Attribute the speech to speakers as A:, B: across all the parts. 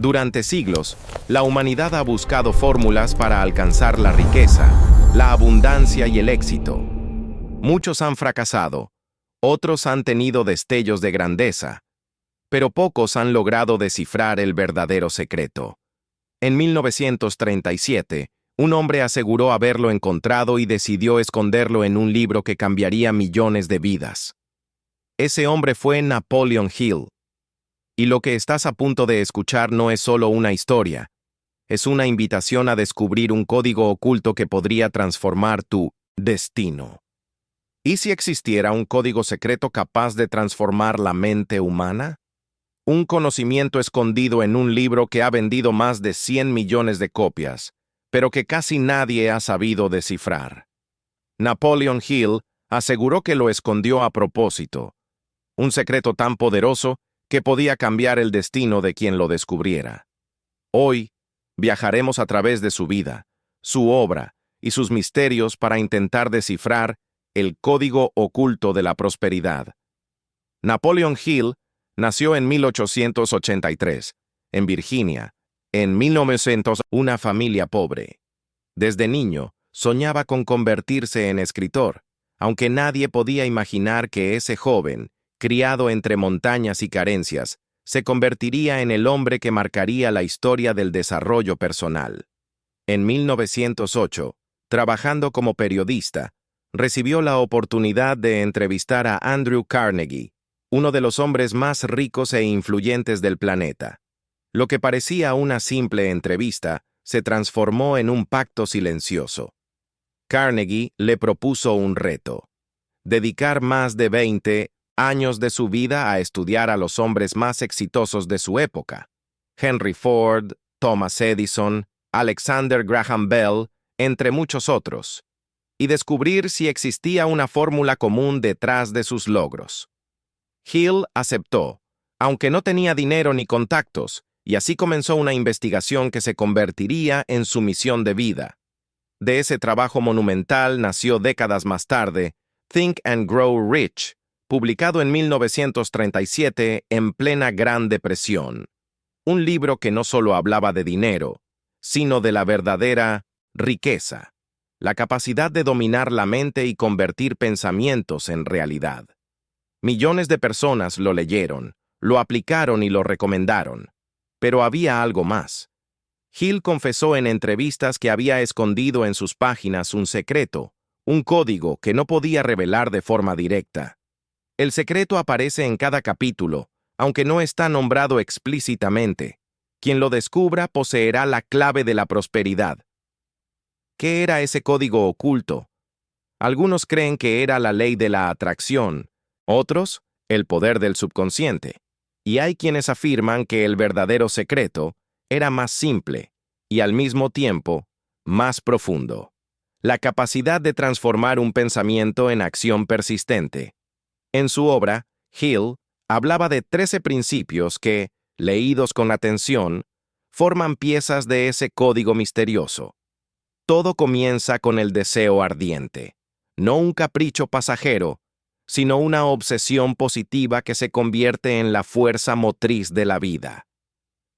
A: Durante siglos, la humanidad ha buscado fórmulas para alcanzar la riqueza, la abundancia y el éxito. Muchos han fracasado, otros han tenido destellos de grandeza, pero pocos han logrado descifrar el verdadero secreto. En 1937, un hombre aseguró haberlo encontrado y decidió esconderlo en un libro que cambiaría millones de vidas. Ese hombre fue Napoleon Hill. Y lo que estás a punto de escuchar no es solo una historia, es una invitación a descubrir un código oculto que podría transformar tu destino. ¿Y si existiera un código secreto capaz de transformar la mente humana? Un conocimiento escondido en un libro que ha vendido más de 100 millones de copias, pero que casi nadie ha sabido descifrar. Napoleon Hill aseguró que lo escondió a propósito, un secreto tan poderoso que podía cambiar el destino de quien lo descubriera. Hoy, viajaremos a través de su vida, su obra y sus misterios para intentar descifrar el código oculto de la prosperidad. Napoleon Hill nació en 1883, en Virginia, en 1900, una familia pobre. Desde niño, soñaba con convertirse en escritor, aunque nadie podía imaginar que ese joven, criado entre montañas y carencias, se convertiría en el hombre que marcaría la historia del desarrollo personal. En 1908, trabajando como periodista, recibió la oportunidad de entrevistar a Andrew Carnegie, uno de los hombres más ricos e influyentes del planeta. Lo que parecía una simple entrevista se transformó en un pacto silencioso. Carnegie le propuso un reto: dedicar más de 20 años de su vida a estudiar a los hombres más exitosos de su época: Henry Ford, Thomas Edison, Alexander Graham Bell, entre muchos otros, y descubrir si existía una fórmula común detrás de sus logros. Hill aceptó, aunque no tenía dinero ni contactos, y así comenzó una investigación que se convertiría en su misión de vida. De ese trabajo monumental nació décadas más tarde Think and Grow Rich, publicado en 1937 en plena Gran Depresión. Un libro que no solo hablaba de dinero, sino de la verdadera riqueza, la capacidad de dominar la mente y convertir pensamientos en realidad. Millones de personas lo leyeron, lo aplicaron y lo recomendaron. Pero había algo más. Hill confesó en entrevistas que había escondido en sus páginas un secreto, un código que no podía revelar de forma directa. El secreto aparece en cada capítulo, aunque no está nombrado explícitamente. Quien lo descubra poseerá la clave de la prosperidad. ¿Qué era ese código oculto? Algunos creen que era la ley de la atracción, otros, el poder del subconsciente. Y hay quienes afirman que el verdadero secreto era más simple y al mismo tiempo más profundo: la capacidad de transformar un pensamiento en acción persistente. En su obra, Hill hablaba de 13 principios que, leídos con atención, forman piezas de ese código misterioso. Todo comienza con el deseo ardiente, no un capricho pasajero, sino una obsesión positiva que se convierte en la fuerza motriz de la vida.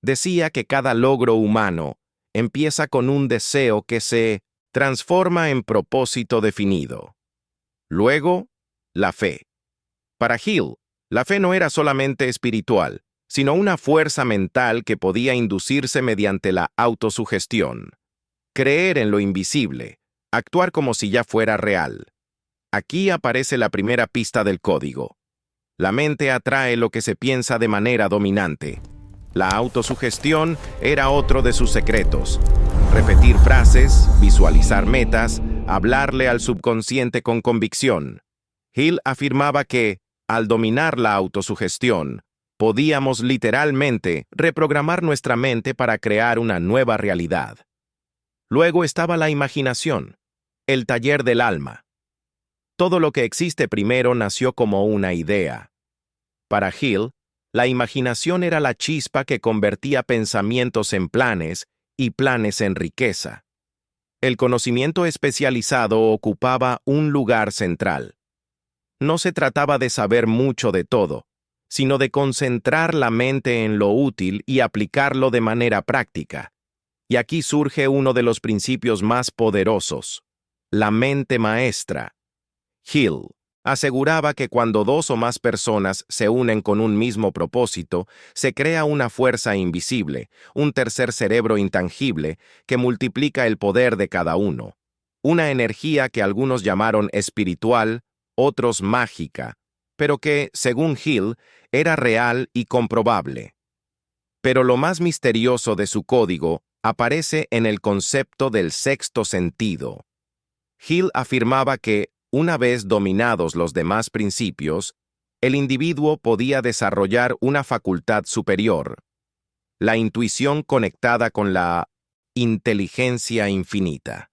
A: Decía que cada logro humano empieza con un deseo que se transforma en propósito definido. Luego, la fe. Para Hill, la fe no era solamente espiritual, sino una fuerza mental que podía inducirse mediante la autosugestión. Creer en lo invisible, actuar como si ya fuera real. Aquí aparece la primera pista del código. La mente atrae lo que se piensa de manera dominante. La autosugestión era otro de sus secretos. Repetir frases, visualizar metas, hablarle al subconsciente con convicción. Hill afirmaba que, al dominar la autosugestión, podíamos literalmente reprogramar nuestra mente para crear una nueva realidad. Luego estaba la imaginación, el taller del alma. Todo lo que existe primero nació como una idea. Para Hill, la imaginación era la chispa que convertía pensamientos en planes y planes en riqueza. El conocimiento especializado ocupaba un lugar central. No se trataba de saber mucho de todo, sino de concentrar la mente en lo útil y aplicarlo de manera práctica. Y aquí surge uno de los principios más poderosos: la mente maestra. Hill aseguraba que cuando dos o más personas se unen con un mismo propósito, se crea una fuerza invisible, un tercer cerebro intangible, que multiplica el poder de cada uno. Una energía que algunos llamaron espiritual, otros mágica, pero que, según Hill, era real y comprobable. Pero lo más misterioso de su código aparece en el concepto del sexto sentido. Hill afirmaba que, una vez dominados los demás principios, el individuo podía desarrollar una facultad superior: la intuición conectada con la inteligencia infinita.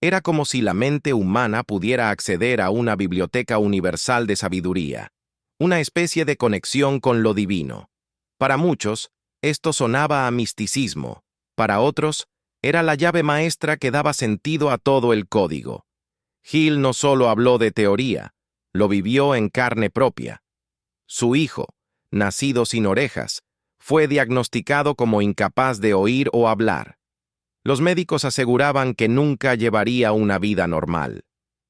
A: Era como si la mente humana pudiera acceder a una biblioteca universal de sabiduría, una especie de conexión con lo divino. Para muchos, esto sonaba a misticismo; para otros, era la llave maestra que daba sentido a todo el código. Hill no solo habló de teoría, lo vivió en carne propia. Su hijo, nacido sin orejas, fue diagnosticado como incapaz de oír o hablar. Los médicos aseguraban que nunca llevaría una vida normal.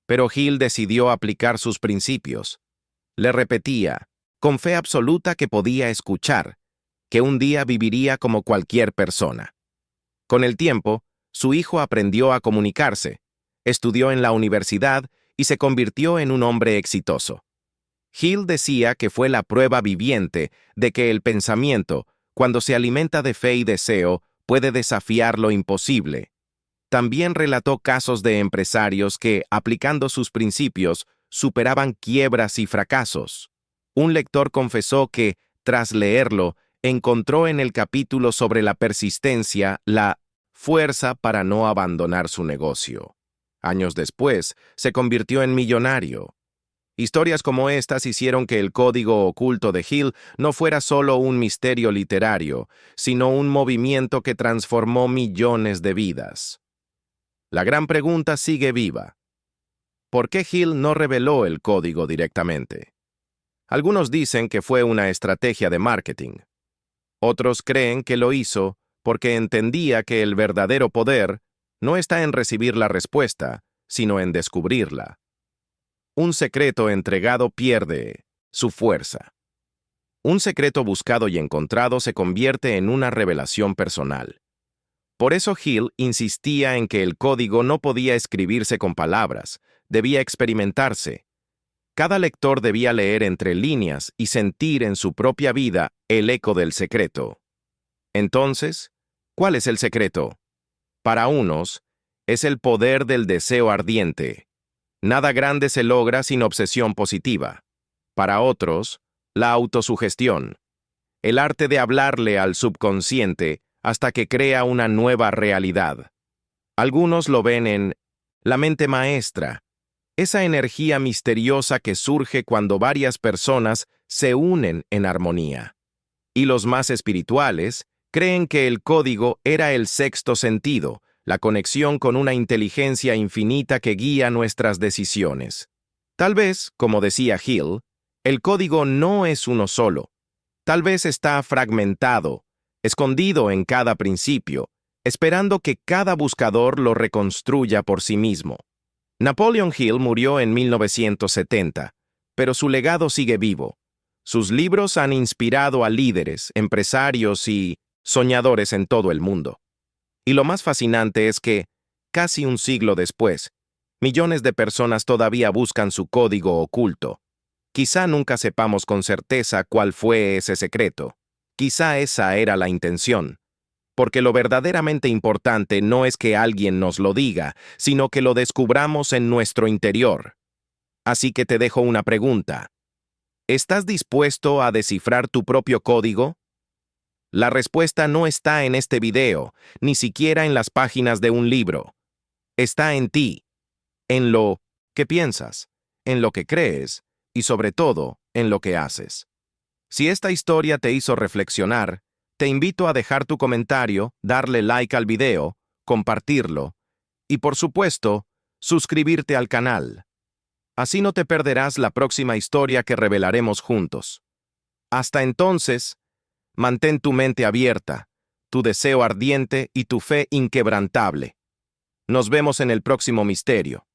A: Pero Hill decidió aplicar sus principios. Le repetía, con fe absoluta, que podía escuchar, que un día viviría como cualquier persona. Con el tiempo, su hijo aprendió a comunicarse, estudió en la universidad y se convirtió en un hombre exitoso. Hill decía que fue la prueba viviente de que el pensamiento, cuando se alimenta de fe y deseo, puede desafiar lo imposible. También relató casos de empresarios que, aplicando sus principios, superaban quiebras y fracasos. Un lector confesó que, tras leerlo, encontró en el capítulo sobre la persistencia la fuerza para no abandonar su negocio. Años después, se convirtió en millonario. Historias como estas hicieron que el código oculto de Hill no fuera solo un misterio literario, sino un movimiento que transformó millones de vidas. La gran pregunta sigue viva: ¿por qué Hill no reveló el código directamente? Algunos dicen que fue una estrategia de marketing. Otros creen que lo hizo porque entendía que el verdadero poder no está en recibir la respuesta, sino en descubrirla. Un secreto entregado pierde su fuerza. Un secreto buscado y encontrado se convierte en una revelación personal. Por eso Hill insistía en que el código no podía escribirse con palabras, debía experimentarse. Cada lector debía leer entre líneas y sentir en su propia vida el eco del secreto. Entonces, ¿cuál es el secreto? Para unos, es el poder del deseo ardiente. Nada grande se logra sin obsesión positiva. Para otros, la autosugestión, el arte de hablarle al subconsciente hasta que crea una nueva realidad. Algunos lo ven en la mente maestra, esa energía misteriosa que surge cuando varias personas se unen en armonía. Y los más espirituales creen que el código era el sexto sentido, la conexión con una inteligencia infinita que guía nuestras decisiones. Tal vez, como decía Hill, el código no es uno solo. Tal vez está fragmentado, escondido en cada principio, esperando que cada buscador lo reconstruya por sí mismo. Napoleon Hill murió en 1970, pero su legado sigue vivo. Sus libros han inspirado a líderes, empresarios y soñadores en todo el mundo. Y lo más fascinante es que, casi un siglo después, millones de personas todavía buscan su código oculto. Quizá nunca sepamos con certeza cuál fue ese secreto. Quizá esa era la intención. Porque lo verdaderamente importante no es que alguien nos lo diga, sino que lo descubramos en nuestro interior. Así que te dejo una pregunta. ¿Estás dispuesto a descifrar tu propio código? La respuesta no está en este video, ni siquiera en las páginas de un libro. Está en ti, en lo que piensas, en lo que crees y sobre todo en lo que haces. Si esta historia te hizo reflexionar, te invito a dejar tu comentario, darle like al video, compartirlo y, por supuesto, suscribirte al canal. Así no te perderás la próxima historia que revelaremos juntos. Hasta entonces, mantén tu mente abierta, tu deseo ardiente y tu fe inquebrantable. Nos vemos en el próximo misterio.